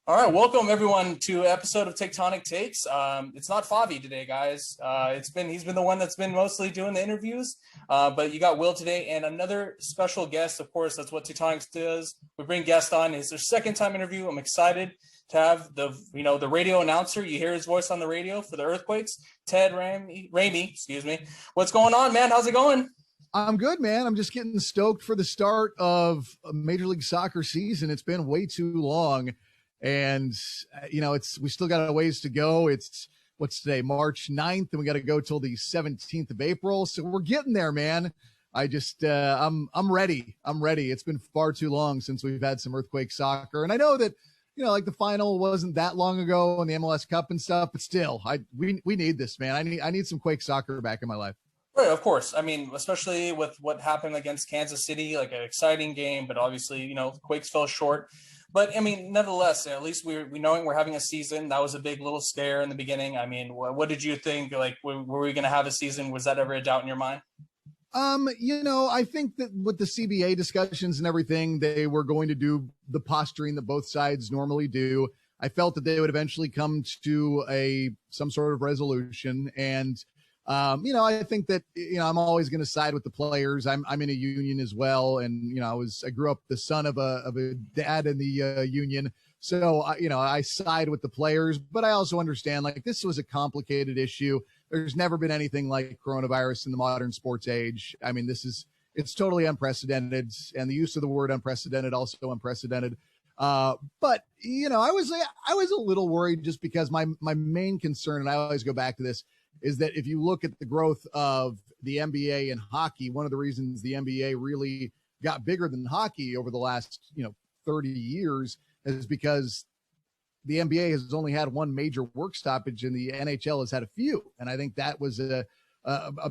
All right, welcome everyone to an episode of Tectonic Takes. It's not Favi today, guys. He's been the one that's been mostly doing the interviews, but you got Will today and another special guest. Of course, that's what Tectonic does. We bring guests on. It's their second time interview. I'm excited to have the radio announcer. You hear his voice on the radio for the Earthquakes. Ted Ramey, excuse me. What's going on, man? How's it going? I'm good, man. I'm just getting stoked for the start of a Major League Soccer season. It's been way too long. And, we still got a ways to go. What's today, March 9th, and we got to go till the 17th of April. So we're getting there, man. I'm ready. I'm ready. It's been far too long since we've had some Earthquake soccer. And I know that, the final wasn't that long ago in the MLS Cup and stuff, but still, we need this, man. I need some Quake soccer back in my life. Right, of course. I mean, especially with what happened against Kansas City, like an exciting game, but obviously, Quakes fell short. But, I mean, nevertheless, at least we knowing we're having a season. That was a big little scare in the beginning. I mean, what did you think? Like, were we going to have a season? Was that ever a doubt in your mind? I think that with the CBA discussions and everything, they were going to do the posturing that both sides normally do. I felt that they would eventually come to some sort of resolution. And, I think that, I'm always going to side with the players. I'm in a union as well. And, I grew up the son of a dad in the union. So, I side with the players, but I also understand like this was a complicated issue. There's never been anything like coronavirus in the modern sports age. I mean, it's totally unprecedented, and the use of the word unprecedented, also unprecedented. But, I was a little worried just because my main concern, and I always go back to this, is that if you look at the growth of the NBA and hockey, one of the reasons the NBA really got bigger than hockey over the last, 30 years is because the NBA has only had one major work stoppage and the NHL has had a few. And I think that was a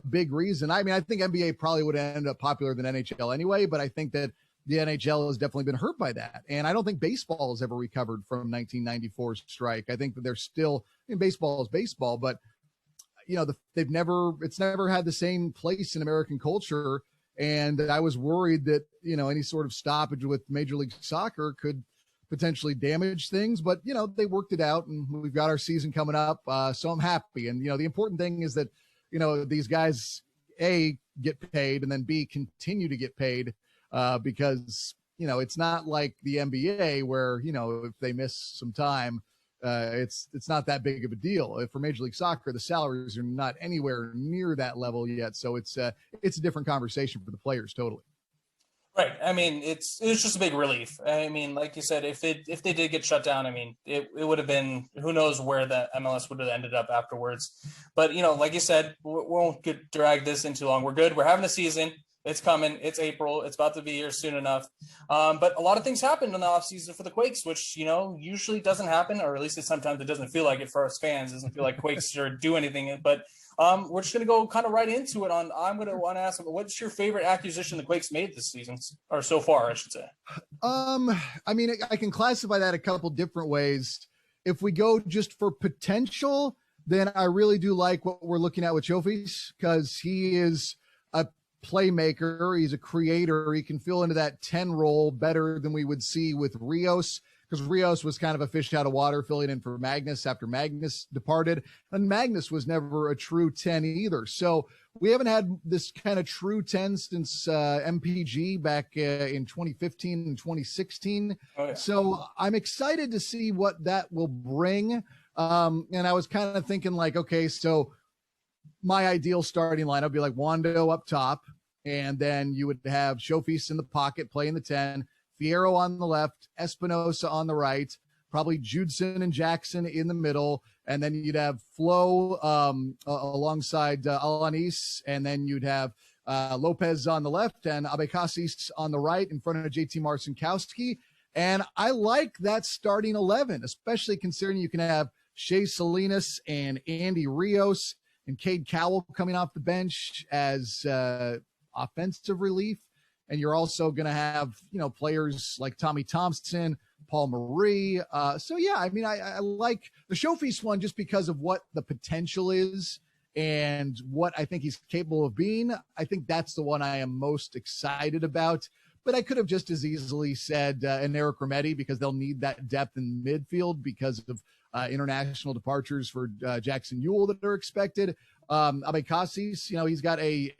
big reason. I mean, I think NBA probably would end up popular than NHL anyway, but I think that the NHL has definitely been hurt by that. And I don't think baseball has ever recovered from 1994's strike. I think that they're still, baseball is baseball, but it's never had the same place in American culture. And I was worried that, any sort of stoppage with Major League Soccer could potentially damage things, but, they worked it out and we've got our season coming up. So I'm happy. And, the important thing is that, these guys, A, get paid and then B, continue to get paid because, it's not like the NBA where, if they miss some time, it's not that big of a deal. For Major League Soccer, the salaries are not anywhere near that level yet. So it's a different conversation for the players. Totally. Right. I mean, it was just a big relief. I mean, like you said, if they did get shut down, I mean, it would have been, who knows where the MLS would have ended up afterwards. But, like you said, we won't drag this in too long. We're good. We're having a season. It's coming. It's April. It's about to be here soon enough. But a lot of things happened in the offseason for the Quakes, which, usually doesn't happen, or at least sometimes it doesn't feel like it for us fans. It doesn't feel like Quakes or do anything. But we're just going to go kind of right into it. I'm going to want to ask, what's your favorite acquisition the Quakes made this season, or so far, I should say? I mean, I can classify that a couple different ways. If we go just for potential, then I really do like what we're looking at with Chofis, because he is a playmaker. He's a creator. He can fill into that 10 role better than we would see with Rios, because Rios was kind of a fish out of water filling in for Magnus after Magnus departed, and Magnus was never a true 10 either. So we haven't had this kind of true 10 since MPG back in 2015 and 2016. Oh, yeah. So I'm excited to see what that will bring. And I was kind of thinking like, okay, so my ideal starting lineup would be like Wando up top, and then you would have Chofis in the pocket playing the 10, Fierro on the left, Espinosa on the right, probably Judson and Jackson in the middle, and then you'd have Flo alongside Alanis, and then you'd have Lopez on the left and Abekasis on the right in front of JT Marcinkowski. And I like that starting 11, especially considering you can have Shea Salinas and Andy Rios and Cade Cowell coming off the bench as offensive relief. And you're also going to have, players like Tommy Thompson, Paul Marie. So, yeah, I mean, I like the Showfeast one just because of what the potential is and what I think he's capable of being. I think that's the one I am most excited about. But I could have just as easily said an Eric Remedi, because they'll need that depth in midfield because of international departures for Jackson Ewell that are expected. Abe Cassis, he's got a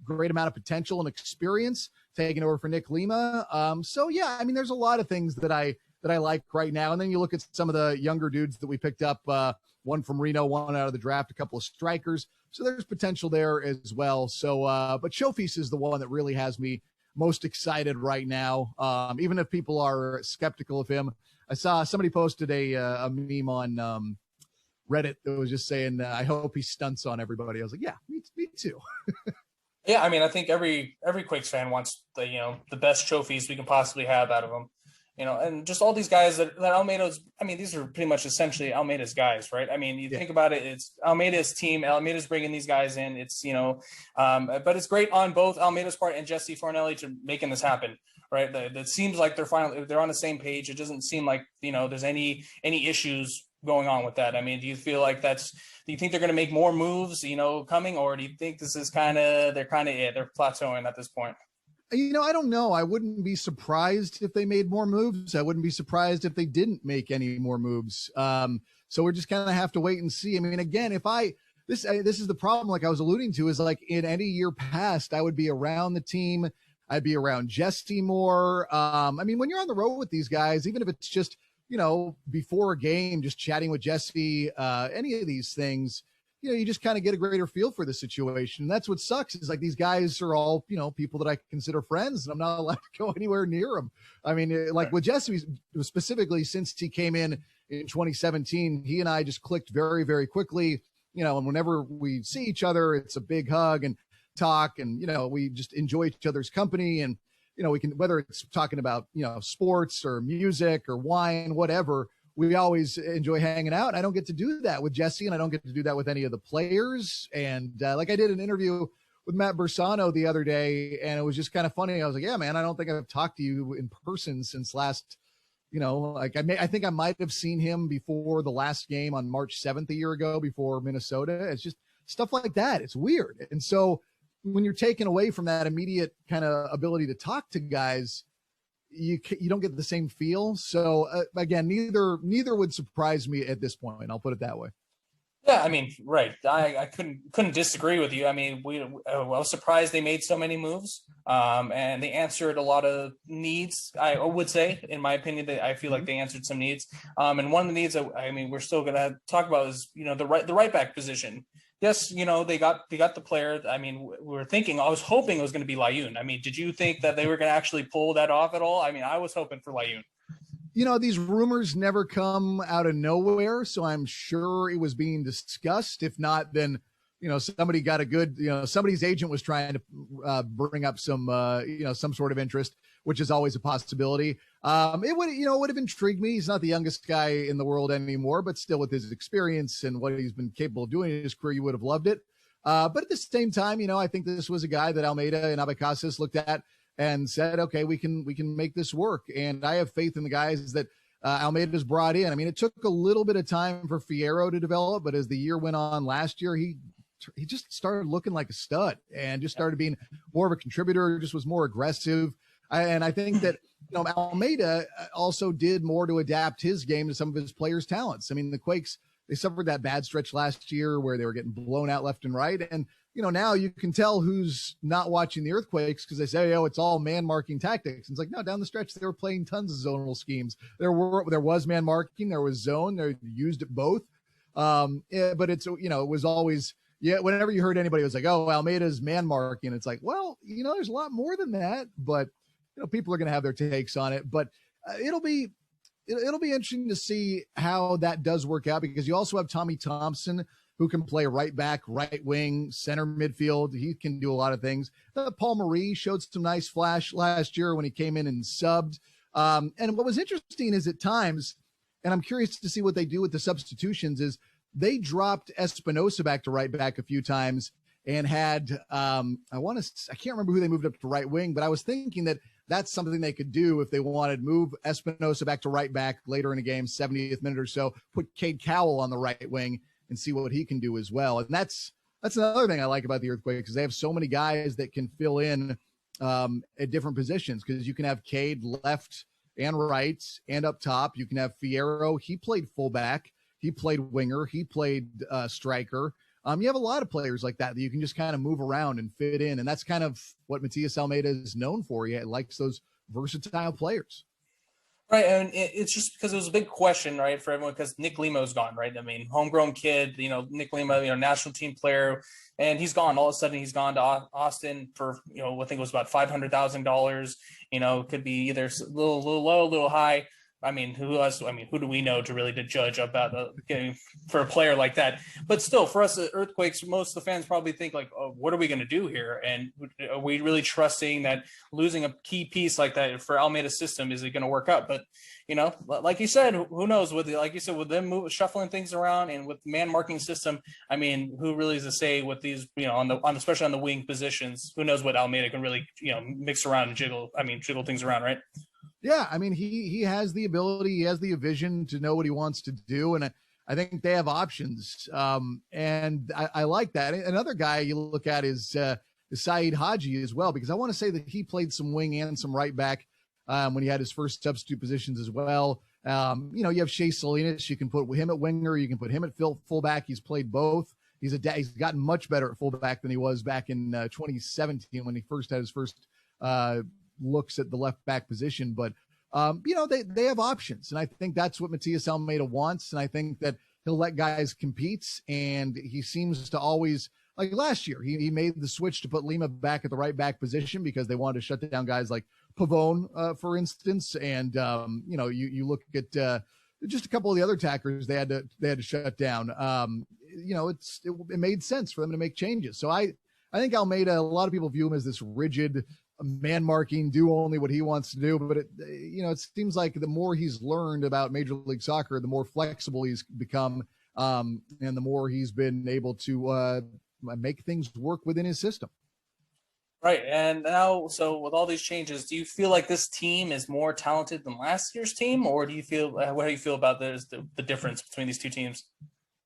great amount of potential and experience taking over for Nick Lima. So yeah, I mean, there's a lot of things that I like right now. And then you look at some of the younger dudes that we picked up, one from Reno, one out of the draft, a couple of strikers. So there's potential there as well. So, but Showfeast is the one that really has me most excited right now. Even if people are skeptical of him, I saw somebody posted a meme on Reddit that was just saying, I hope he stunts on everybody. I was like, yeah, me too. Yeah, I mean, I think every Quakes fan wants the best trophies we can possibly have out of them, and just all these guys that Almeida's. I mean, these are pretty much essentially Almeida's guys, right? I mean, you think about it, it's Almeida's team. Almeida's bringing these guys in. It's but it's great on both Almeida's part and Jesse Fornelli to making this happen, right? That seems like they're on the same page. It doesn't seem like there's any issues going on with that. I mean, do you feel like do you think they're going to make more moves, coming, or do you think this is they're plateauing at this point? I don't know. I wouldn't be surprised if they made more moves. I wouldn't be surprised if they didn't make any more moves. So we're just kind of have to wait and see. I mean, again, this is the problem, like I was alluding to, is like in any year past, I would be around the team. I'd be around Jesse more. I mean, when you're on the road with these guys, even if it's just, before a game, just chatting with Jesse, any of these things, you just kind of get a greater feel for the situation. And that's what sucks, is like these guys are all, people that I consider friends, and I'm not allowed to go anywhere near them. I mean, like with Jesse specifically, since he came in 2017, he and I just clicked very, very quickly, and whenever we see each other, it's a big hug and talk, and, we just enjoy each other's company. And, we can, whether it's talking about, sports or music or wine, whatever, we always enjoy hanging out. And I don't get to do that with Jesse, and I don't get to do that with any of the players. And like I did an interview with Matt Bersano the other day, and it was just kind of funny. I was like, yeah, man, I don't think I've talked to you in person since last, I think I might have seen him before the last game on March 7th a year ago before Minnesota. It's just stuff like that. It's weird. And so when you're taken away from that immediate kind of ability to talk to guys, you don't get the same feel. So again, neither would surprise me at this point. I'll put it that way. Yeah, I mean, right. I couldn't disagree with you. I mean, I was surprised they made so many moves, and they answered a lot of needs. I would say, in my opinion, that I feel like they answered some needs. And one of the needs that we're still going to talk about is the right back position. Yes, they got the player. I mean, I was hoping it was going to be Layun. I mean, did you think that they were going to actually pull that off at all? I mean, I was hoping for Layun. These rumors never come out of nowhere, so I'm sure it was being discussed. If not, then, somebody got a good, somebody's agent was trying to bring up some sort of interest, which is always a possibility. It would have intrigued me. He's not the youngest guy in the world anymore, but still with his experience and what he's been capable of doing in his career, you would have loved it. But at the same time, I think this was a guy that Almeida and Abe Casas looked at and said, okay, we can make this work. And I have faith in the guys that Almeida's brought in. I mean, it took a little bit of time for Fierro to develop, but as the year went on last year, he just started looking like a stud and just started being more of a contributor, just was more aggressive. And I think that, Almeida also did more to adapt his game to some of his players' talents. I mean, the Quakes, they suffered that bad stretch last year where they were getting blown out left and right. And, now you can tell who's not watching the Earthquakes because they say, it's all man marking tactics. And it's like, no, down the stretch, they were playing tons of zonal schemes. There was man marking, there was zone, they used it both. But it's, it was always, whenever you heard anybody, it was like, oh, Almeida's man marking. It's like, well, there's a lot more than that, but, people are going to have their takes on it. But it'll be interesting to see how that does work out, because you also have Tommy Thompson, who can play right back, right wing, center midfield. He can do a lot of things. Paul Marie showed some nice flash last year when he came in and subbed. And what was interesting is at times, and I'm curious to see what they do with the substitutions, is they dropped Espinosa back to right back a few times and had I can't remember who they moved up to right wing, but I was thinking that that's something they could do if they wanted. Move Espinosa back to right back later in a game, 70th minute or so, put Cade Cowell on the right wing and see what he can do as well. And that's another thing I like about the Earthquake, because they have so many guys that can fill in at different positions, because you can have Cade left and right and up top. You can have Fierro. He played fullback. He played winger. He played striker. You have a lot of players like that you can just kind of move around and fit in. And that's kind of what Matias Almeida is known for. He likes those versatile players. Right, and it's just because it was a big question, right, for everyone, because Nick Limo's gone, right? I mean, homegrown kid, Nick Limo, national team player, and he's gone. All of a sudden, he's gone to Austin for, I think it was about $500,000. Could be either a little low, a little high. I mean, who else? I mean, who do we know to really judge about getting for a player like that? But still, for us, Earthquakes, most of the fans probably think like, oh, what are we going to do here? And are we really trusting that losing a key piece like that for Almeida's system, is it going to work out? But, like you said, who knows? With them shuffling things around and with man marking system, I mean, who really is to say with these, especially on the wing positions, who knows what Almeida can really, mix around and jiggle things around, right? Yeah, I mean, he has the ability, he has the vision to know what he wants to do, and I think they have options, and I like that. Another guy you look at is Saeed Haji as well, because I want to say that he played some wing and some right back when he had his first substitute positions as well. You have Shea Salinas. You can put him at winger. You can put him at fullback. He's played both. He's gotten much better at fullback than he was back in 2017 when he first had his first looks at the left back position. But they have options, and I think that's what Matias Almeida wants. And I think that he'll let guys compete, and he seems to always, like last year, he made the switch to put Lima back at the right back position because they wanted to shut down guys like Pavone, for instance. And you look at just a couple of the other attackers they had to shut down. It made sense for them to make changes. So I think Almeida, a lot of people view him as this rigid man marking, do only what he wants to do. But it seems like the more he's learned about Major League Soccer, the more flexible he's become, and the more he's been able to make things work within his system. Right. And now, so with all these changes, do you feel like this team is more talented than last year's team, or do you feel, what do you feel about the difference between these two teams?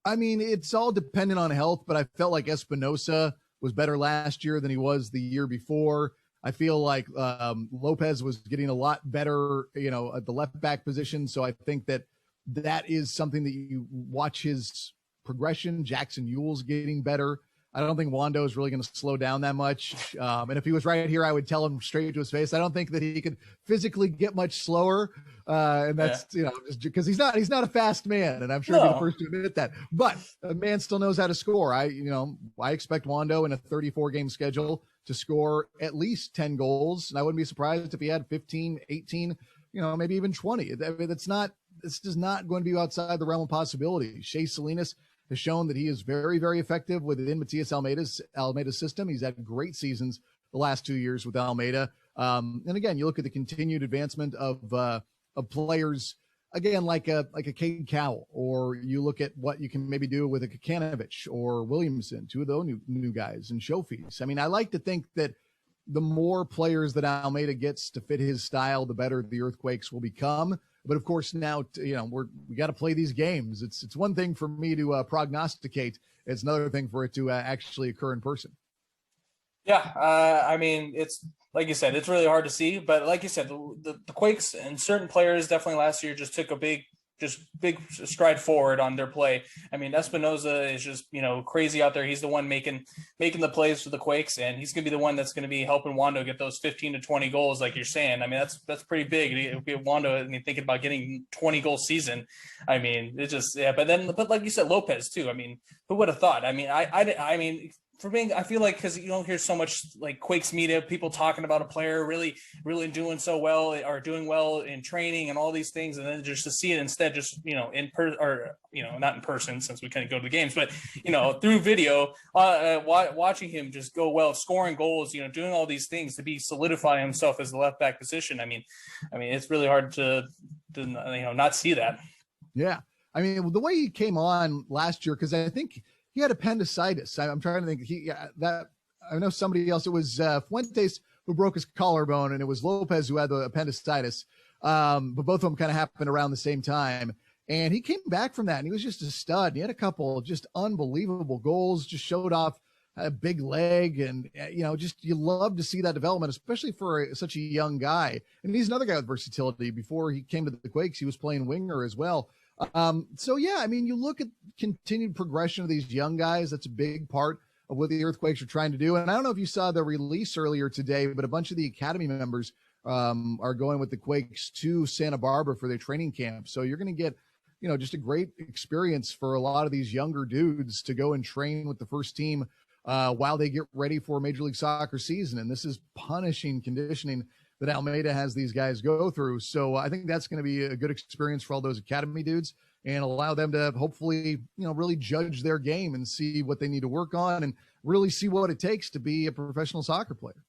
I mean, it's all dependent on health, but I felt like Espinosa was better last year than he was the year before. I feel like Lopez was getting a lot better, at the left back position. So I think that is something that you watch his progression. Jackson Ewell's getting better. I don't think Wando is really going to slow down that much. And if he was right here, I would tell him straight to his face. I don't think that he could physically get much slower. And that's, just because he's not a fast man. And I'm sure he'll be the first to admit that. But a man still knows how to score. I expect Wando in a 34 game schedule to score at least 10 goals. And I wouldn't be surprised if he had 15, 18, maybe even 20. This is not going to be outside the realm of possibility. Shea Salinas has shown that he is very, very effective within Matias Almeida's system. He's had great seasons the last 2 years with Almeida. And again, you look at the continued advancement of players, again, like a Cade Cowell, or you look at what you can maybe do with a Kakanovich or Williamson, two of those new guys, and Showfees. I mean, I like to think that the more players that Almeida gets to fit his style, the better the Earthquakes will become. But of course, now we got to play these games. It's one thing for me to prognosticate; it's another thing for it to actually occur in person. Yeah, I mean, it's like you said, it's really hard to see. But like you said, the Quakes and certain players definitely last year just took a big stride forward on their play. I mean, Espinosa is just, crazy out there. He's the one making the plays for the Quakes, and he's going to be the one that's going to be helping Wando get those 15 to 20 goals, like you're saying. I mean, that's pretty big. Wando, thinking about getting 20 goal season. I mean, it just, yeah. But like you said, Lopez too. I mean, who would have thought? I mean, I mean, for being, I feel like, because you don't hear so much like Quakes media, people talking about a player really doing so well or doing well in training and all these things, and then just to see it instead, just in person, or not in person since we couldn't go to the games, but through video, watching him just go well, scoring goals, doing all these things to be solidifying himself as the left back position. I mean, it's really hard to not see that. Yeah, I mean, the way he came on last year, because I think he had appendicitis. I'm trying to think. I know somebody else. It was Fuentes who broke his collarbone, and it was Lopez who had the appendicitis. But both of them kind of happened around the same time. And he came back from that, and he was just a stud. He had a couple of just unbelievable goals. Just showed off a big leg, and just you love to see that development, especially for such a young guy. And he's another guy with versatility. Before he came to the Quakes, he was playing winger as well. So yeah, I mean, you look at continued progression of these young guys. That's a big part of what the Earthquakes are trying to do. And I don't know if you saw the release earlier today, but a bunch of the academy members are going with the Quakes to Santa Barbara for their training camp. So you're going to get, just a great experience for a lot of these younger dudes to go and train with the first team while they get ready for Major League Soccer season. And this is punishing conditioning that Almeida has these guys go through. So I think that's going to be a good experience for all those academy dudes and allow them to hopefully, really judge their game and see what they need to work on and really see what it takes to be a professional soccer player.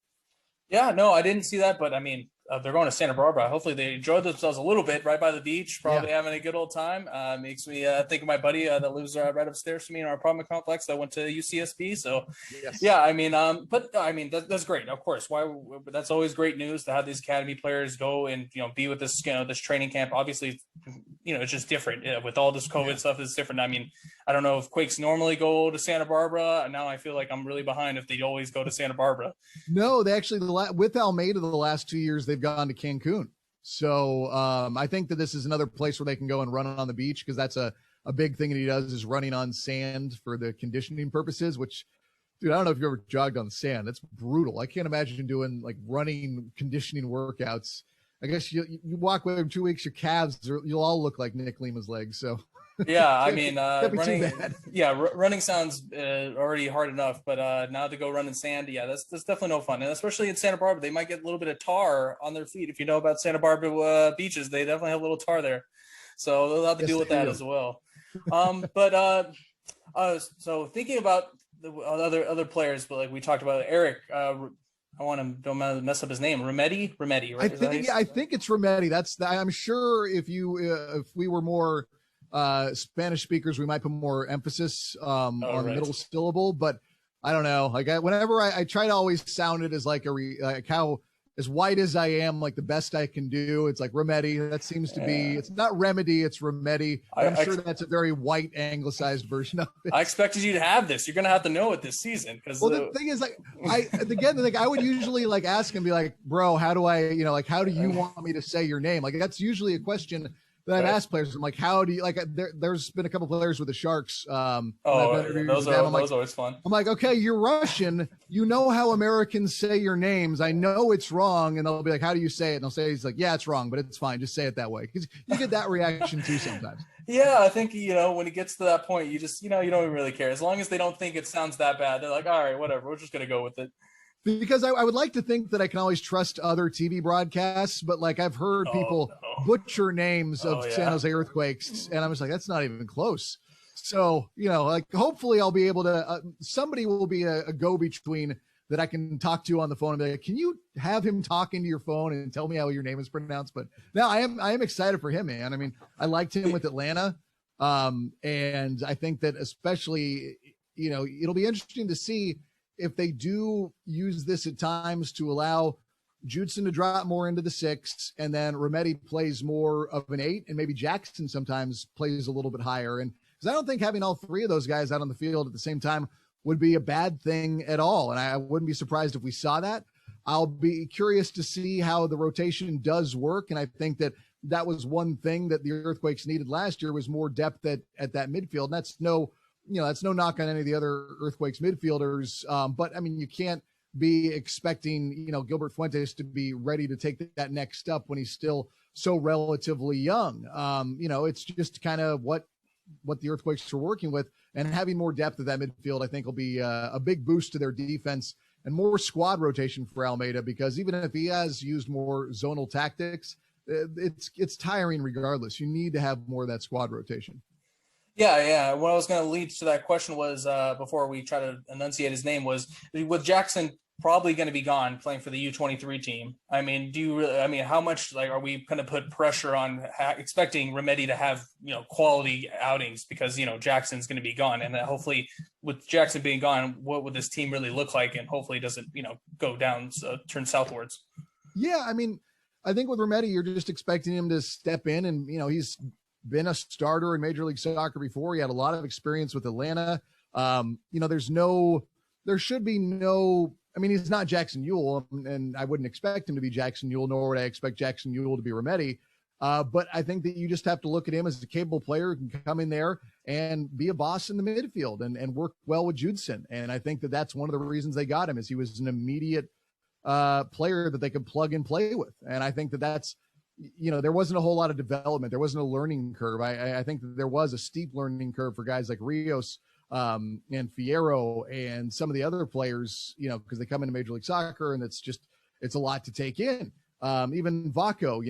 Yeah, no, I didn't see that, but I mean, they're going to Santa Barbara. Hopefully they enjoy themselves a little bit right by the beach, probably having a good old time. Makes me think of my buddy that lives right upstairs from me in our apartment complex that went to UCSB. So yeah, I mean, but I mean, that's great. Of course. That's always great news to have these academy players go and, be with this, this training camp. Obviously, it's just different with all this COVID stuff. It's different. I mean, I don't know if Quakes normally go to Santa Barbara. And now I feel like I'm really behind if they always go to Santa Barbara. No, they actually, with Almeida, the last 2 years, they've gone to Cancun. So I think that this is another place where they can go and run on the beach, because that's a big thing that he does, is running on sand for the conditioning purposes, which, dude, I don't know if you ever jogged on sand. That's brutal. I can't imagine doing like running conditioning workouts. I guess you walk with him 2 weeks, your calves, you'll all look like Nick Lima's legs. So yeah, I mean, running sounds already hard enough, but now to go run in sand, that's definitely no fun. And especially in Santa Barbara, they might get a little bit of tar on their feet. If you know about Santa Barbara beaches, they definitely have a little tar there, so they'll have to deal with that as well. So thinking about the other players, but like we talked about Eric. Don't mess up his name. Remedy, right? I think it's Remedy. I'm sure if we were more Spanish speakers, we might put more emphasis on the middle syllable, but I don't know. Like whenever I try to always sound it as like how as white as I am, like the best I can do. It's like Remedy. That seems to be. It's not Remedy. It's Remedy. I'm sure that's a very white anglicized version of it. I expected you to have this. You're gonna have to know it this season, because the thing is, like, I would usually like ask and be like, bro, how do I, how do you want me to say your name? Like that's usually a question that I've asked players. I'm like, how do you like? There's been a couple players with the Sharks. Those are always fun. I'm like, okay, you're Russian. You know how Americans say your names. I know it's wrong, and they'll be like, how do you say it? And I'll say, he's like, yeah, it's wrong, but it's fine. Just say it that way, because you get that reaction too sometimes. Yeah, I think when it gets to that point, you just you don't even really care, as long as they don't think it sounds that bad. They're like, all right, whatever. We're just gonna go with it. Because I would like to think that I can always trust other TV broadcasts, but like I've heard people butcher names of San Jose Earthquakes, and I'm just like, that's not even close. So, like hopefully I'll be able to, somebody will be a go-between that I can talk to on the phone and be like, can you have him talk into your phone and tell me how your name is pronounced? But no, I am excited for him, man. I mean, I liked him with Atlanta. And I think that especially, it'll be interesting to see if they do use this at times to allow Judson to drop more into the 6, and then Remedy plays more of an 8, and maybe Jackson sometimes plays a little bit higher. And because I don't think having all three of those guys out on the field at the same time would be a bad thing at all. And I wouldn't be surprised if we saw that. I'll be curious to see how the rotation does work. And I think that was one thing that the Earthquakes needed last year, was more depth at that midfield. And that's no knock on any of the other Earthquakes midfielders. But I mean, you can't be expecting, Gilbert Fuentes to be ready to take that next step when he's still so relatively young. It's just kind of what what the Earthquakes are working with, and having more depth at that midfield, I think will be a big boost to their defense and more squad rotation for Almeida, because even if he has used more zonal tactics, it's tiring regardless. You need to have more of that squad rotation. Yeah. What I was going to lead to that question was, before we try to enunciate his name, was with Jackson probably going to be gone playing for the U23 team. I mean, how much are we going to put pressure on expecting Remedi to have, quality outings because, Jackson's going to be gone, and hopefully with Jackson being gone, what would this team really look like? And hopefully it doesn't, go down, turn southwards. Yeah. I mean, I think with Remedi, you're just expecting him to step in and, he's been a starter in Major League Soccer before. He had a lot of experience with Atlanta. There should be no, he's not Jackson Ewell, and I wouldn't expect him to be Jackson Ewell, nor would I expect Jackson Ewell to be Remedi. But I think that you just have to look at him as a capable player who can come in there and be a boss in the midfield and work well with Judson. And I think that that's one of the reasons they got him, is he was an immediate player that they could plug and play with. And I think that that's, there wasn't a whole lot of development. There wasn't a learning curve. I think that there was a steep learning curve for guys like Rios and Fierro and some of the other players, because they come into Major League Soccer and it's a lot to take in. Even Vaco,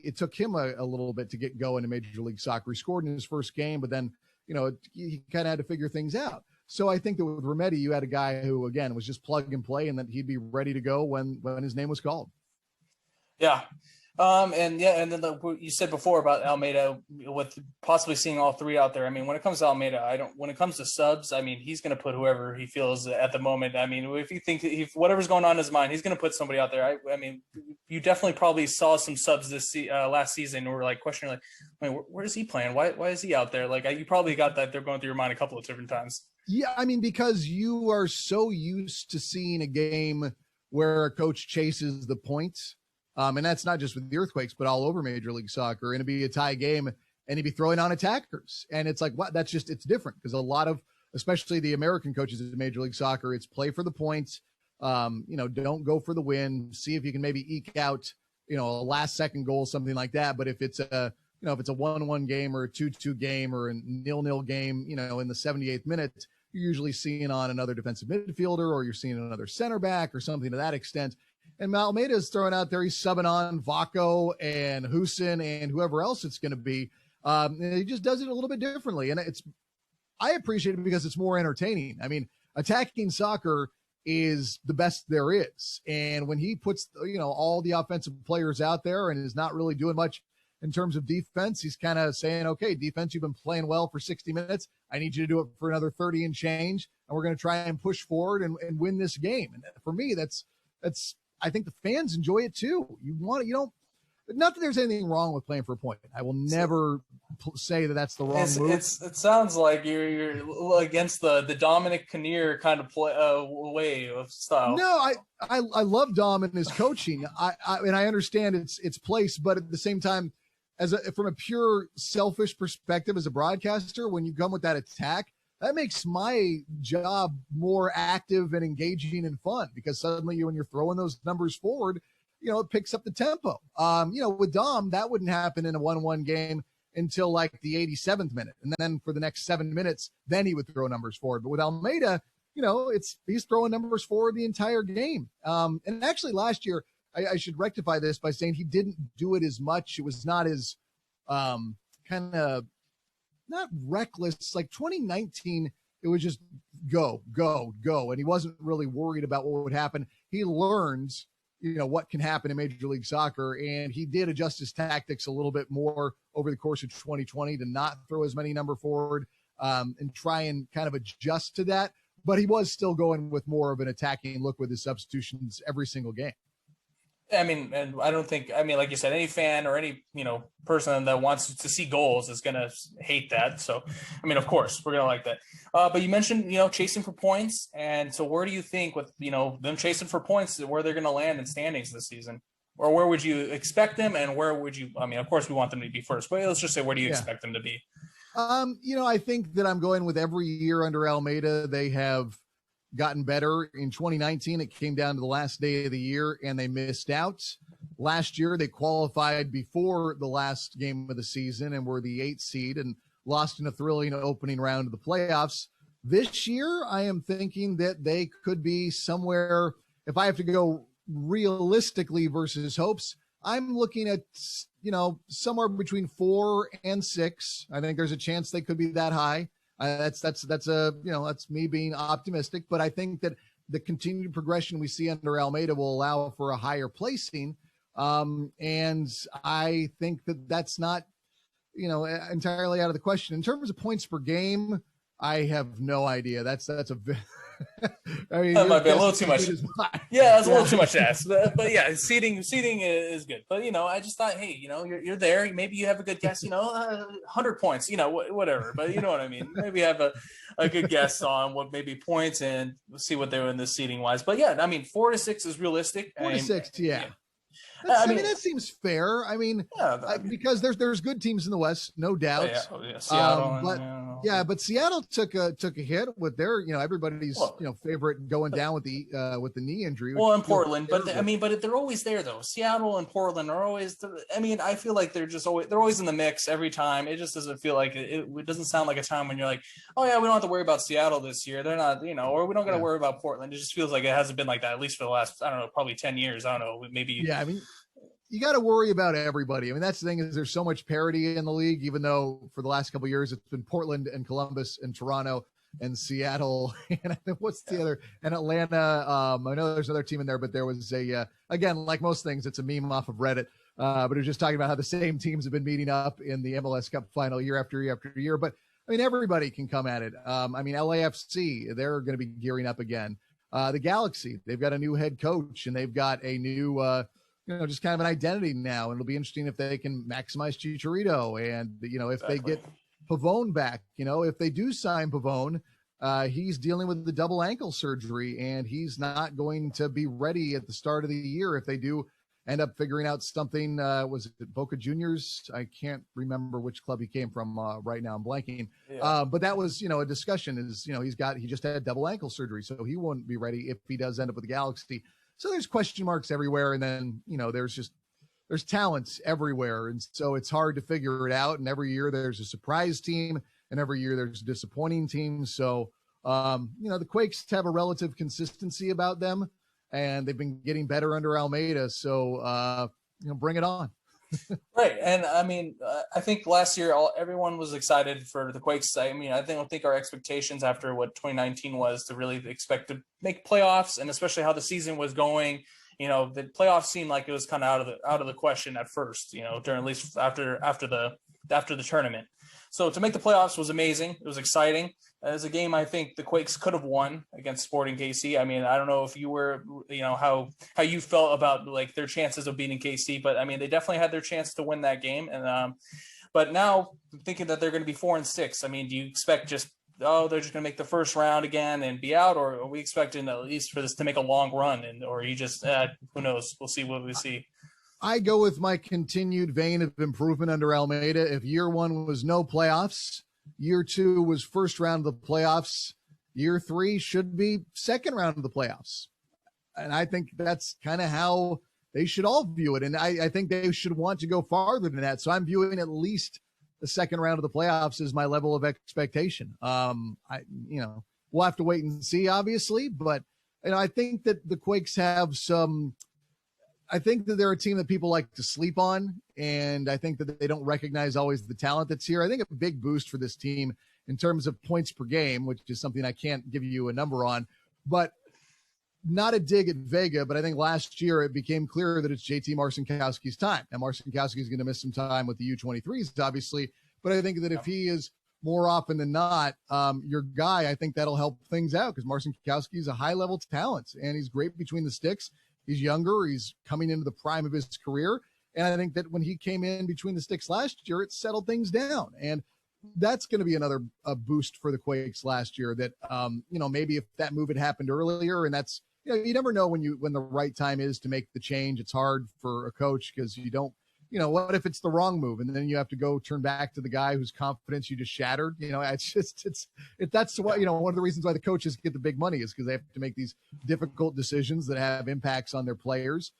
it took him a little bit to get going in Major League Soccer. He scored in his first game, but then, he kind of had to figure things out. So I think that with Remedi, you had a guy who, again, was just plug and play, and that he'd be ready to go when his name was called. Yeah. And then you said before about Almeida with possibly seeing all three out there. I mean, when it comes to Almeida, when it comes to subs, he's going to put whoever he feels at the moment. If you think whatever's going on in his mind, he's going to put somebody out there. You definitely probably saw some subs this last season who were questioning, where is he playing? Why is he out there? You probably got that they're going through your mind a couple of different times. Yeah. Because you are so used to seeing a game where a coach chases the points. And that's not just with the Earthquakes, but all over Major League Soccer. And it'd be a tie game and he'd be throwing on attackers. And it's what? It's different, because a lot of, especially the American coaches in Major League Soccer, it's play for the points. Don't go for the win. See if you can maybe eke out, a last second goal, something like that. But if it's a 1-1 game or a 2-2 game or a 0-0 game, in the 78th minute, you're usually seeing on another defensive midfielder, or you're seeing another center back or something to that extent. And Almeida is throwing out there, he's subbing on Vaco and Husin and whoever else it's going to be. He just does it a little bit differently. And I appreciate it because it's more entertaining. Attacking soccer is the best there is. And when he puts, all the offensive players out there and is not really doing much in terms of defense, he's kind of saying, okay, defense, you've been playing well for 60 minutes. I need you to do it for another 30 and change. And we're going to try and push forward and win this game. And for me, that's, I think the fans enjoy it too. Not that there's anything wrong with playing for a point. I will never say that that's the wrong move. It sounds like you're against the Dominic Kinnear kind of play way of style. No, I love Dom and his coaching. And I understand its place, but at the same time, from a pure selfish perspective as a broadcaster, when you come with that attack, that makes my job more active and engaging and fun, because suddenly when you're throwing those numbers forward, it picks up the tempo. With Dom, that wouldn't happen in a 1-1 game until the 87th minute. And then for the next 7 minutes, then he would throw numbers forward. But with Almeida, he's throwing numbers forward the entire game. And actually last year, I should rectify this by saying he didn't do it as much. It was not as not reckless. 2019, it was just go. And he wasn't really worried about what would happen. He learned, what can happen in Major League Soccer. And he did adjust his tactics a little bit more over the course of 2020 to not throw as many number forward and try and kind of adjust to that. But he was still going with more of an attacking look with his substitutions every single game. And I don't think, like you said, any fan or any, person that wants to see goals is going to hate that. So, of course, we're going to like that. But you mentioned, chasing for points. And so where do you think with, them chasing for points, where they're going to land in standings this season? Or where would you expect them? And where would you, of course, we want them to be first. But let's just say, where do you expect them to be? I think that I'm going with every year under Almeida, they have gotten better. In 2019, it came down to the last day of the year and they missed out. Last year, they qualified before the last game of the season and were the 8th seed. And lost in a thrilling opening round of the playoffs. This year, I am thinking that they could be somewhere, if I have to go realistically versus hopes, I'm looking at, somewhere between 4 and 6. I think there's a chance they could be that high. That's me being optimistic, but I think that the continued progression we see under Almeida will allow for a higher placing. And I think that that's not, entirely out of the question. In terms of points per game, I have no idea. That's a I mean, that might be a little too much. Yeah, that's a little too much to ask. But yeah, seating is good. But I just thought, hey, you're there. Maybe you have a good guess. 100 points. Whatever. But you know what I mean. Maybe have a good guess on what maybe points and see what they were in the seating wise. But yeah, I mean, 4 to 6 is realistic. 4 to 6, yeah. I mean, that seems fair. I mean, because there's good teams in the West, no doubt. Seattle, but Seattle took a hit with their, everybody's favorite going down with the knee injury. Well, in Portland, but they're always there though. Seattle and Portland are always. I feel like they're always in the mix every time. It just doesn't feel like it doesn't sound like a time when you're like, oh yeah, we don't have to worry about Seattle this year. They're not, or we don't got to worry about Portland. It just feels like it hasn't been like that at least for the last, I don't know, probably 10 years. I don't know, maybe. Yeah, I mean, you got to worry about everybody. I mean, that's the thing is there's so much parity in the league, even though for the last couple of years it's been Portland and Columbus and Toronto and Seattle. And I think what's the other? And Atlanta. I know there's another team in there, but there was again, like most things, it's a meme off of Reddit. But it was just talking about how the same teams have been meeting up in the MLS Cup final year after year after year. But I mean, everybody can come at it. LAFC, they're going to be gearing up again. The Galaxy, they've got a new head coach and they've got a new, just kind of an identity now. And it'll be interesting if they can maximize Chicharito and, if they get Pavone back, if they do sign Pavone, he's dealing with the double ankle surgery and he's not going to be ready at the start of the year. If they do end up figuring out something, was it Boca Juniors? I can't remember which club he came from right now. I'm blanking. Yeah. But that was, a discussion is, he just had double ankle surgery. So he won't be ready if he does end up with the Galaxy. So there's question marks everywhere. And then, there's talents everywhere. And so it's hard to figure it out. And every year there's a surprise team and every year there's a disappointing team. So, the Quakes have a relative consistency about them and they've been getting better under Almeida. So, bring it on. Right. And I mean, I think last year, everyone was excited for the Quakes. I mean, I don't think our expectations after what 2019 was to really expect to make playoffs, and especially how the season was going, the playoffs seemed like it was kind of out of the question at first, during at least after the tournament. So to make the playoffs was amazing. It was exciting. As a game, I think the Quakes could have won against Sporting KC. I mean, I don't know if you were, how you felt about like their chances of beating KC, but I mean, they definitely had their chance to win that game. And but now thinking that they're going to be 4 and 6. I mean, do you expect they're just going to make the first round again and be out, or are we expecting at least for this to make a long run? And or you just who knows? We'll see what we see. I go with my continued vein of improvement under Almeida. If year 1 was no playoffs, year 2 was first round of the playoffs, year 3 should be second round of the playoffs. And I think that's kind of how they should all view it. And I think they should want to go farther than that. So I'm viewing at least the second round of the playoffs as my level of expectation. We'll have to wait and see, obviously, but I think that the Quakes have I think that they're a team that people like to sleep on, and I think that they don't recognize always the talent that's here. I think a big boost for this team in terms of points per game, which is something I can't give you a number on, but not a dig at Vega, but I think last year it became clear that it's JT Marcinkowski's time. And Marcinkowski is going to miss some time with the U23s, obviously, but I think that if he is more often than not your guy, I think that'll help things out because Marcinkowski is a high-level talent, and he's great between the sticks. He's younger. He's coming into the prime of his career. And I think that when he came in between the sticks last year, it settled things down. And that's going to be another boost for the Quakes last year that, maybe if that move had happened earlier, and that's, you never know when the right time is to make the change. It's hard for a coach because you don't, what if it's the wrong move? And then you have to go turn back to the guy whose confidence you just shattered. That's what, one of the reasons why the coaches get the big money is because they have to make these difficult decisions that have impacts on their players.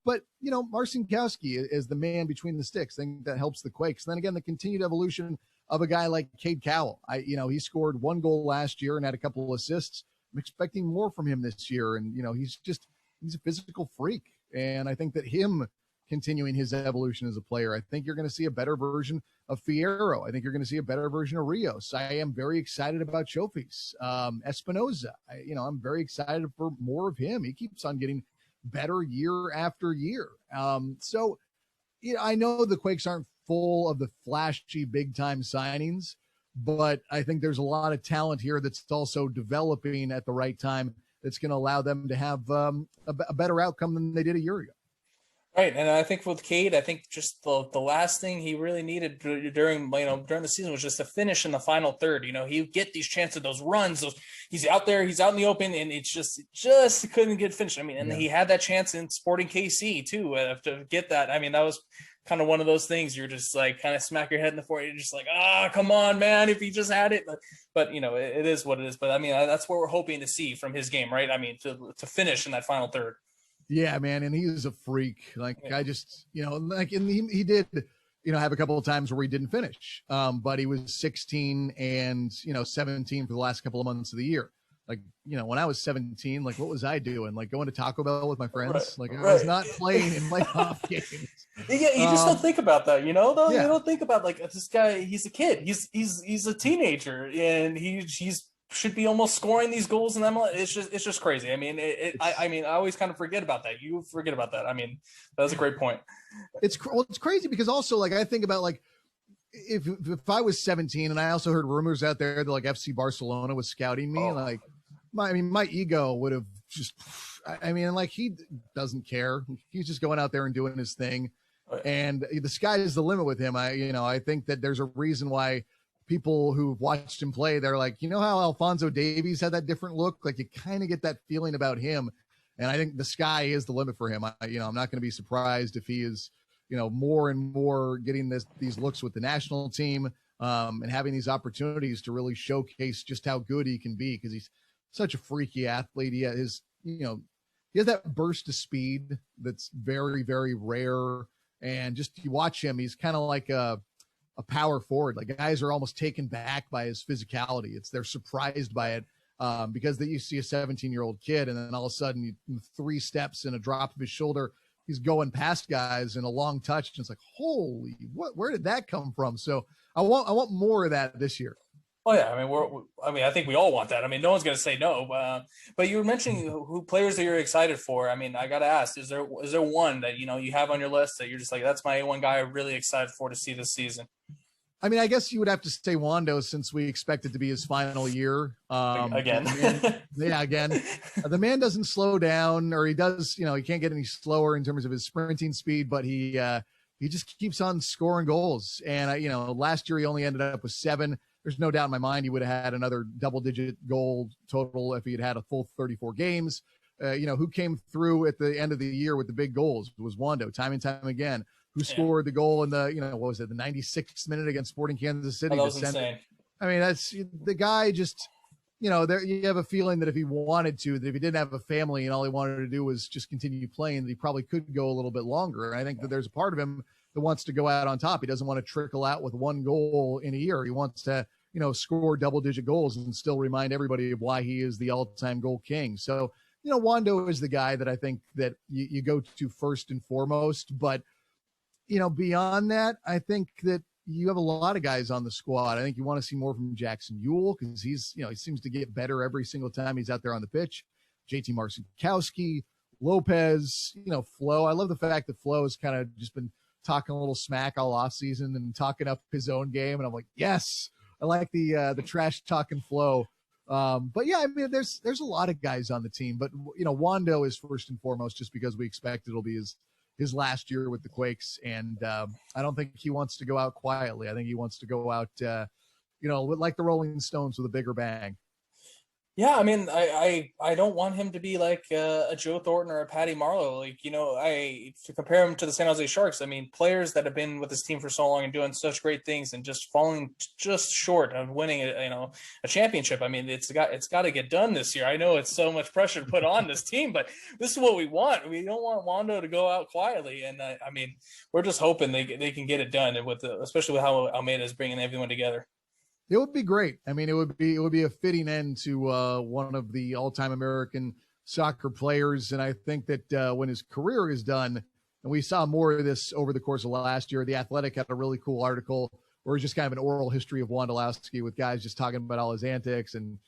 But, Marcinkowski is the man between the sticks. I think that helps the Quakes. And then again, the continued evolution of a guy like Cade Cowell. He scored 1 goal last year and had a couple of assists. I'm expecting more from him this year. And, he's a physical freak. And I think that him continuing his evolution as a player, I think you're going to see a better version of Fierro. I think you're going to see a better version of Rios. I am very excited about Chofis. Espinoza, I'm very excited for more of him. He keeps on getting better year after year. So I know the Quakes aren't full of the flashy big time signings, but I think there's a lot of talent here that's also developing at the right time that's going to allow them to have a better outcome than they did a year ago. Right, and I think with Cade, I think just the last thing he really needed during the season was just to finish in the final third. He would get these chances, those runs, he's out there, he's out in the open, and it just couldn't get finished. He had that chance in Sporting KC too to get that. That was kind of one of those things you're just like kind of smack your head in the forehead. You're just like, come on, man, if he just had it. But it is what it is. But that's what we're hoping to see from his game, right? To finish in that final third. Yeah, man, and he's a freak. I just, and he did, have a couple of times where he didn't finish. But he was 16 and 17 for the last couple of months of the year. When I was 17, what was I doing? Going to Taco Bell with my friends. I was not playing in playoff games. Yeah, you just don't think about that, though. Yeah. You don't think about this guy. He's a kid. He's a teenager, and he's should be almost scoring these goals in MLS. It's just crazy. I always kind of forget about that. You forget about that. That was a great point. It's crazy because also I think about if I was 17 and I also heard rumors out there that FC Barcelona was scouting me, my ego would have just, he doesn't care. He's just going out there and doing his thing. And the sky is the limit with him. I think that there's a reason why people who've watched him play, they're like, how Alphonso Davies had that different look? You kind of get that feeling about him. And I think the sky is the limit for him. I'm not going to be surprised if he is, more and more getting these looks with the national team and having these opportunities to really showcase just how good he can be, because he's such a freaky athlete. He has that burst of speed that's very, very rare. And just you watch him, he's kind of like a power forward. Guys are almost taken back by his physicality. They're surprised by it because you see a 17-year-old kid, and then all of a sudden, 3 steps and a drop of his shoulder, he's going past guys in a long touch. And it's like, holy, where did that come from? So I want more of that this year. Oh yeah, I think we all want that. No one's going to say no. But you were mentioning who players that you're excited for. I got to ask: is there one that you have on your list that you're just like, that's my one guy I'm really excited for to see this season? I guess you would have to say Wando, since we expect it to be his final year. Again. Again. The man doesn't slow down, or he does. He can't get any slower in terms of his sprinting speed, but he just keeps on scoring goals. And last year he only ended up with 7. There's no doubt in my mind he would have had another double-digit goal total if he had a full 34 games. Who came through at the end of the year with the big goals? It was Wando, time and time again. Who scored the goal in the, what was it, the 96th minute against Sporting Kansas City? That was insane. That's the guy just, there you have a feeling that if he wanted to, that if he didn't have a family and all he wanted to do was just continue playing, that he probably could go a little bit longer. And I think that there's a part of him that wants to go out on top. He doesn't want to trickle out with 1 goal in a year. He wants to, score double-digit goals and still remind everybody of why he is the all-time goal king. So, Wando is the guy that I think that you go to first and foremost. But, beyond that, I think that you have a lot of guys on the squad. I think you want to see more from Jackson Ewell, because he's, he seems to get better every single time he's out there on the pitch. JT Marcinkowski, Lopez, Flo. I love the fact that Flo has kind of just been talking a little smack all off season and talking up his own game. And I'm like, yes, I like the trash talking Flo. But yeah, there's a lot of guys on the team, but Wando is first and foremost, just because we expect it'll be his last year with the Quakes. And I don't think he wants to go out quietly. I think he wants to go out, like the Rolling Stones, with a bigger bang. Yeah, I mean, I don't want him to be like a Joe Thornton or a Patty Marlowe. Like, I to compare him to the San Jose Sharks. I mean, players that have been with this team for so long and doing such great things and just falling just short of winning, a championship. I mean, it's got to get done this year. I know it's so much pressure to put on this team, but this is what we want. We don't want Wando to go out quietly, and I mean, we're just hoping they can get it done, and especially with how Almeida is bringing everyone together. It would be great. I mean, it would be a fitting end to one of the all-time American soccer players. And I think that when his career is done, and we saw more of this over the course of last year, The Athletic had a really cool article where it's just kind of an oral history of Wondolowski with guys just talking about all his antics and,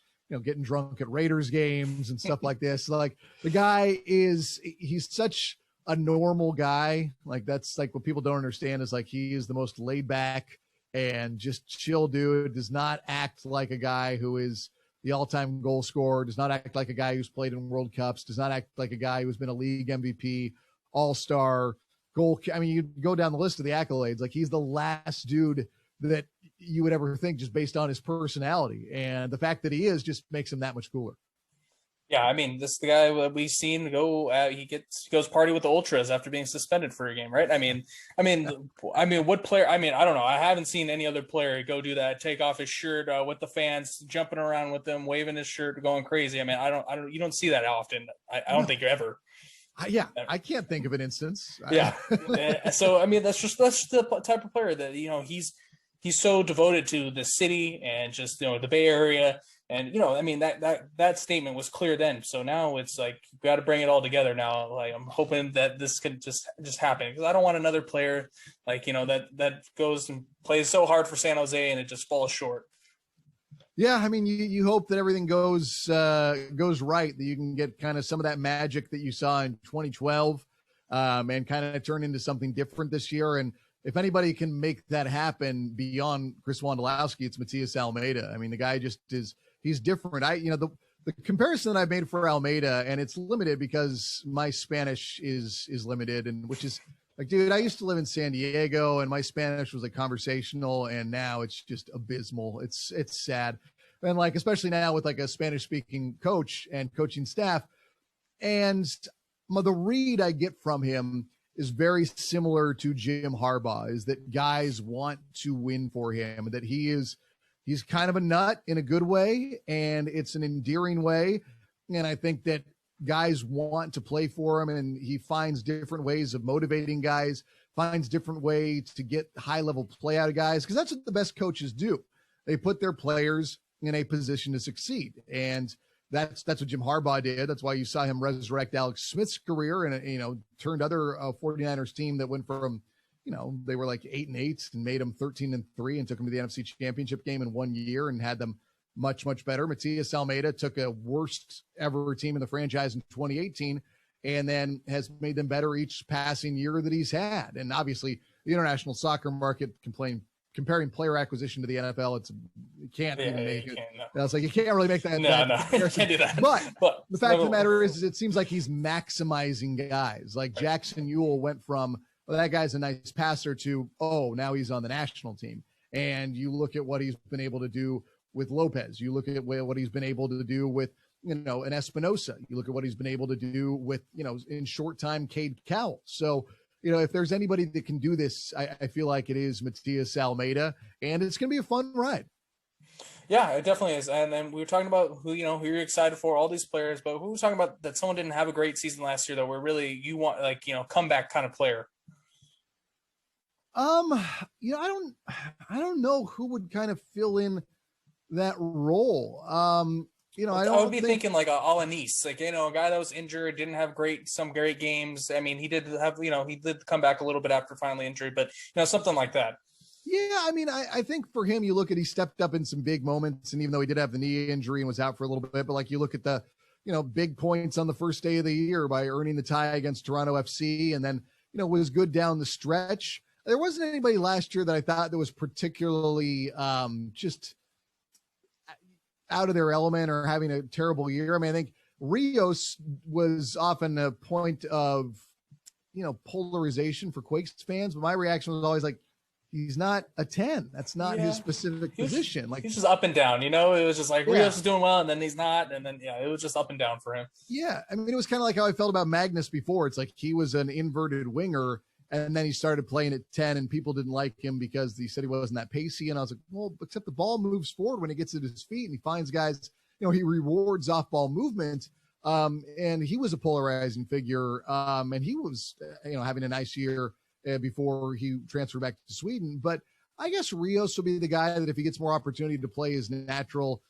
getting drunk at Raiders games and stuff like this. Like, the guy he's such a normal guy. Like, that's like what people don't understand is like he is the most laid back and just chill dude, does not act like a guy who is the all-time goal scorer, does not act like a guy who's played in World Cups, does not act like a guy who's been a league MVP, all-star, goal. I mean, you go down the list of the accolades. Like, he's the last dude that you would ever think just based on his personality. And the fact that he is just makes him that much cooler. Yeah, I mean, this is the guy we've seen go. He goes party with the ultras after being suspended for a game, right? I mean, what player? I mean, I don't know. I haven't seen any other player go do that. Take off his shirt with the fans, jumping around with them, waving his shirt, going crazy. I mean, I don't. You don't see that often. I don't think you're ever. I can't think of an instance. Yeah. So I mean, that's the type of player that he's so devoted to the city and just the Bay Area. And, I mean, that statement was clear then. So now it's like, you got to bring it all together now. Like, I'm hoping that this can just happen, because I don't want another player like, that goes and plays so hard for San Jose and it just falls short. Yeah. I mean, you hope that everything goes right, that you can get kind of some of that magic that you saw in 2012 and kind of turn into something different this year. And if anybody can make that happen beyond Chris Wondolowski, it's Matias Almeida. I mean, the guy just he's different. The comparison that I've made for Almeida, and it's limited because my Spanish is limited, and which is like, dude, I used to live in San Diego and my Spanish was like conversational, and now it's just abysmal. It's sad. And like, especially now with like a Spanish speaking coach and coaching staff, and the read I get from him is very similar to Jim Harbaugh, is that guys want to win for him, that he's kind of a nut in a good way, and it's an endearing way. And I think that guys want to play for him, and he finds different ways of motivating guys, finds different ways to get high-level play out of guys, because that's what the best coaches do. They put their players in a position to succeed, and that's what Jim Harbaugh did. That's why you saw him resurrect Alex Smith's career and, turned other 49ers team that went from, they were like 8-8 and made them 13-3 and took them to the NFC Championship game in 1 year and had them much, much better. Matias Almeida took a worst ever team in the franchise in 2018 and then has made them better each passing year that he's had. And obviously the international soccer market comparing player acquisition to the NFL, you can't even make it. No. It's like, you can't really make that. No, you can't do that. But the fact of the matter is it seems like he's maximizing guys. Like Jackson Ewell went from, well, that guy's a nice passer to, now he's on the national team. And you look at what he's been able to do with Lopez. You look at what he's been able to do with, an Espinosa. You look at what he's been able to do with, in short time, Cade Cowell. So, if there's anybody that can do this, I feel like it is Matias Almeida, and it's going to be a fun ride. Yeah, it definitely is. And then we were talking about who you're excited for, all these players, but who was talking about that someone didn't have a great season last year that were really, you want, like, comeback kind of player? I don't know who would kind of fill in that role. I would be thinking like Alanis, like, a guy that was injured, didn't have some great games. I mean, he did have, he did come back a little bit after finally injured, but something like that. Yeah. I mean, I think for him, you look at, he stepped up in some big moments, and even though he did have the knee injury and was out for a little bit, but like you look at the, big points on the first day of the year by earning the tie against Toronto FC. And then, was good down the stretch. There wasn't anybody last year that I thought that was particularly just out of their element or having a terrible year. I mean, I think Rios was often a point of, polarization for Quakes fans, but my reaction was always like, he's not a 10. That's not his specific position. Like he's just up and down, It was just like Rios is doing well and then he's not. And then, it was just up and down for him. Yeah. I mean, it was kind of like how I felt about Magnus before. It's like he was an inverted winger and then he started playing at 10 and people didn't like him because he said he wasn't that pacey. And I was like, well, except the ball moves forward when he gets at his feet and he finds guys, he rewards off ball movement. And he was a polarizing figure. And he was, having a nice year before he transferred back to Sweden. But I guess Rios will be the guy that if he gets more opportunity to play his natural,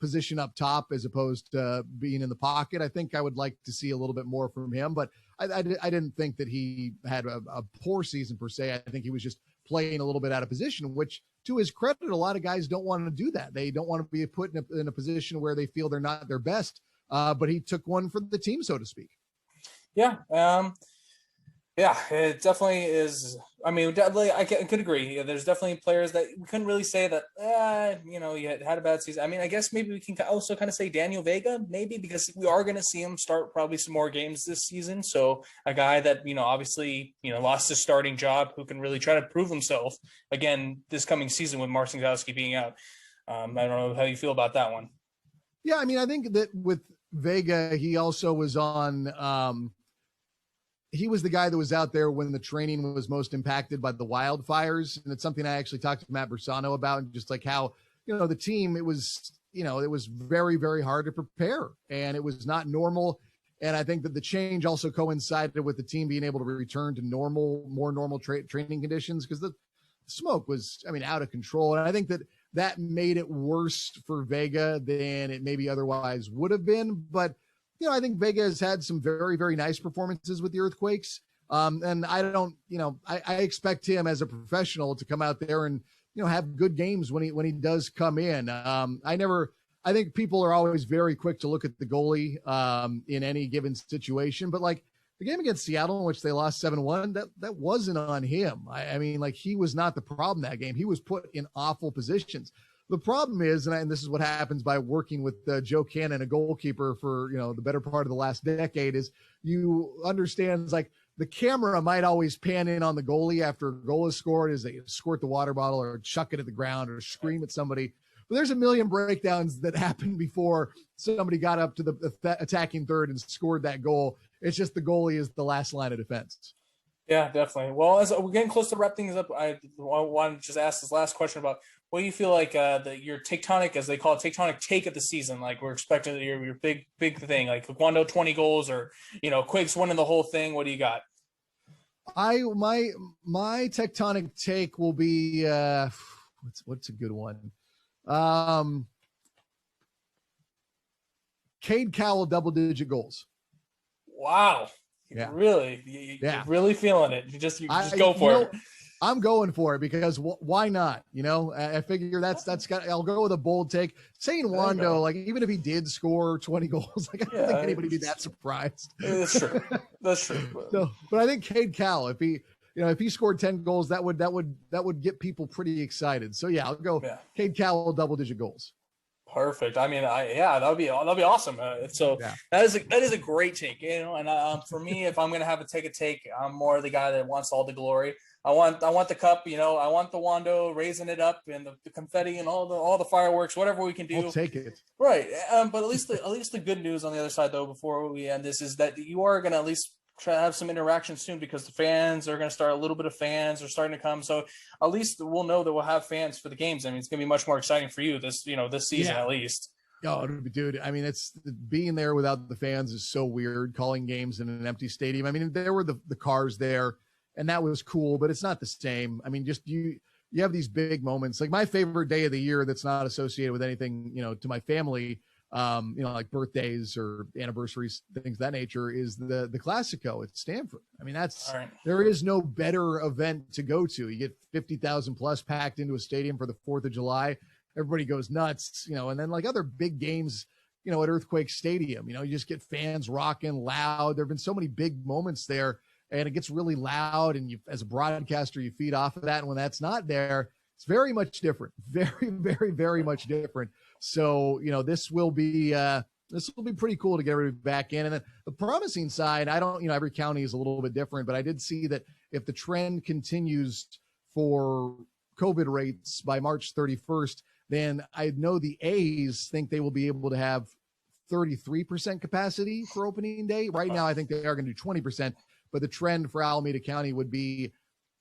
position up top as opposed to being in the pocket, I think I would like to see a little bit more from him. But I didn't think that he had a poor season per se. I think he was just playing a little bit out of position, which to his credit, a lot of guys don't want to do that. They don't want to be put in a position where they feel they're not their best. But he took one for the team, so to speak. Yeah. Yeah, it definitely is. I mean, definitely, I could agree. There's definitely players that we couldn't really say that, he had a bad season. I mean, I guess maybe we can also kind of say Daniel Vega, maybe, because we are going to see him start probably some more games this season. So a guy that, obviously, lost his starting job, who can really try to prove himself again this coming season with Marcin Gowski being out. I don't know how you feel about that one. Yeah, I mean, I think that with Vega, he also was on he was the guy that was out there when the training was most impacted by the wildfires. And it's something I actually talked to Matt Bersano about, just like how, the team, it was very, very hard to prepare and it was not normal. And I think that the change also coincided with the team being able to return to more normal training conditions because the smoke was, out of control. And I think that made it worse for Vega than it maybe otherwise would have been. But I think Vega has had some very, very nice performances with the Earthquakes. And I don't, I expect him as a professional to come out there and, have good games when he does come in. I think people are always very quick to look at the goalie in any given situation, but like the game against Seattle in which they lost 7-1, that wasn't on him. I mean, like he was not the problem that game. He was put in awful positions. The problem is, and this is what happens by working with Joe Cannon, a goalkeeper for, the better part of the last decade, is you understand like the camera might always pan in on the goalie after a goal is scored as they squirt the water bottle or chuck it at the ground or scream at somebody. But there's a million breakdowns that happened before somebody got up to the attacking third and scored that goal. It's just the goalie is the last line of defense. Yeah, definitely. Well, as we're getting close to wrap things up, I want to just ask this last question about what do you feel like your Tectonic, as they call it, Tectonic take of the season? Like we're expecting your big thing, like Wando 20 goals or, Quakes winning the whole thing. What do you got? My Tectonic take will be what's a good one? Cade Cowell double-digit goals. Wow. Yeah. Really? You're really feeling it. You just go for it. I'm going for it because why not? I figure I'll go with a bold take. Saying Wando, like even if he did score 20 goals, like I don't think anybody would be that surprised. That's true. That's true. But I think Cade Cowell, if he scored 10 goals, that would get people pretty excited. So yeah, I'll go Cade Cowell double-digit goals. Perfect. I mean, that'll be awesome. That is a great take, And for me, if I'm gonna have a take, I'm more the guy that wants all the glory. I want the cup. I want the Wando raising it up and the confetti and all the fireworks, whatever we can do. We'll take it. Right. But at least the good news on the other side, though, before we end this, is that you are gonna at least try to have some interaction soon because the fans are going to start. A little bit of fans are starting to come, so at least we'll know that we'll have fans for the games. I mean, it's going to be much more exciting for you this season at least. Oh, dude, I mean, it's being there without the fans is so weird. Calling games in an empty stadium. I mean, there were the cars there, and that was cool, but it's not the same. I mean, just you have these big moments. Like my favorite day of the year that's not associated with anything, to my family. Like birthdays or anniversaries, things of that nature, is the Classico at Stanford. I mean, there is no better event to go to. You get 50,000 plus packed into a stadium for the 4th of July. Everybody goes nuts, and then like other big games, at Earthquake Stadium, you just get fans rocking loud. There've been so many big moments there and it gets really loud. And as a broadcaster, you feed off of that. And when that's not there, it's very much different, very, very, very much different. So, this will be pretty cool to get everybody back in. And then the promising side, every county is a little bit different, but I did see that if the trend continues for COVID rates by March 31st, then I know the A's think they will be able to have 33% capacity for opening day. Right now, I think they are going to do 20%, but the trend for Alameda County would be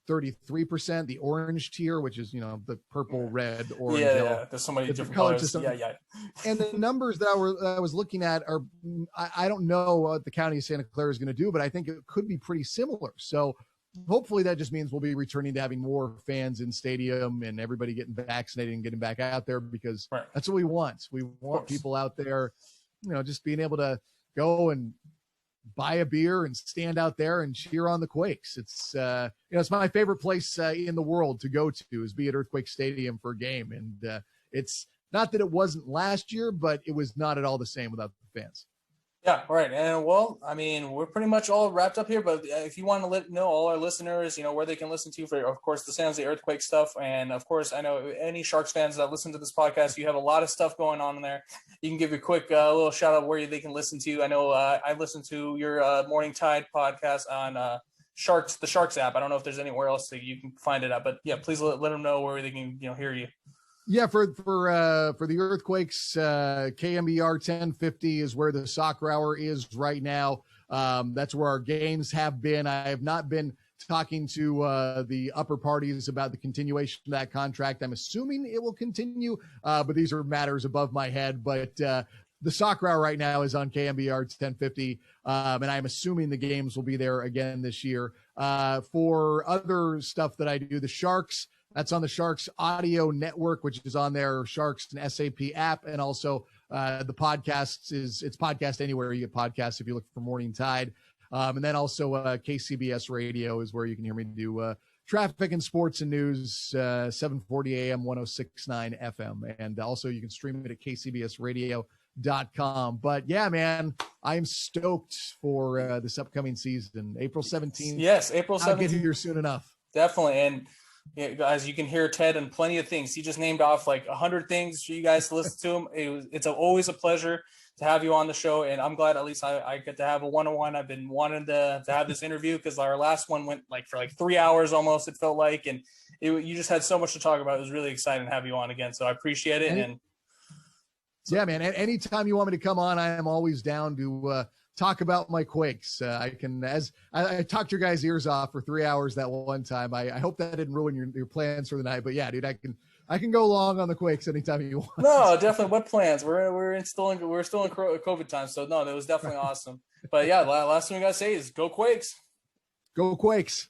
33%, the orange tier, which is, the purple, red, orange, yellow. There's so many different color colors. system. Yeah. And the numbers that I was looking at are, I don't know what the county of Santa Clara is going to do, but I think it could be pretty similar. So hopefully that just means we'll be returning to having more fans in stadium and everybody getting vaccinated and getting back out there, because that's what we want. We want people out there, just being able to go and buy a beer and stand out there and cheer on the Quakes. It's it's my favorite place in the world to go to, is be at Earthquake Stadium for a game. And it's not that it wasn't last year, but it was not at all the same without the fans. Yeah, right. And we're pretty much all wrapped up here, but if you want to let know all our listeners, where they can listen to for, of course, the San Jose Earthquake stuff. And of course, I know any Sharks fans that listen to this podcast, you have a lot of stuff going on in there. You can give a quick little shout out where they can listen to. I know I listen to your Morning Tide podcast on the Sharks app. I don't know if there's anywhere else that you can find it at, but yeah, please let them know where they can, hear you. Yeah, for the Earthquakes, KNBR 1050 is where the soccer hour is right now. That's where our games have been. I have not been talking to the upper parties about the continuation of that contract. I'm assuming it will continue, but these are matters above my head. But the soccer hour right now is on KNBR 1050, and I'm assuming the games will be there again this year. For other stuff that I do, the Sharks, that's on the Sharks Audio Network, which is on their Sharks and SAP app. And also the podcast it's podcast anywhere you get podcasts if you look for Morning Tide. And then also KCBS Radio is where you can hear me do traffic and sports and news, 740 AM, 106.9 FM. And also you can stream it at kcbsradio.com. But yeah, man, I'm stoked for this upcoming season. April 17th. Yes, April 17th. I'll get here soon enough. Definitely. And yeah, guys, you can hear Ted and plenty of things. He just named off like 100 things for you guys to listen to him. It's always a pleasure to have you on the show, and I'm glad at least I get to have a one-on-one. I've been wanting to have this interview because our last one went for 3 hours almost, it felt like, and you just had so much to talk about. It was really exciting to have you on again, so I appreciate it. Yeah, man, anytime you want me to come on, I am always down to talk about my Quakes. I can, as I talked your guys' ears off for 3 hours that one time. I hope that didn't ruin your plans for the night. But yeah, dude, I can go long on the Quakes anytime you want. No, definitely. What plans? We're still in COVID time, so no, that was definitely awesome. But yeah, last thing we gotta say is go Quakes. Go Quakes.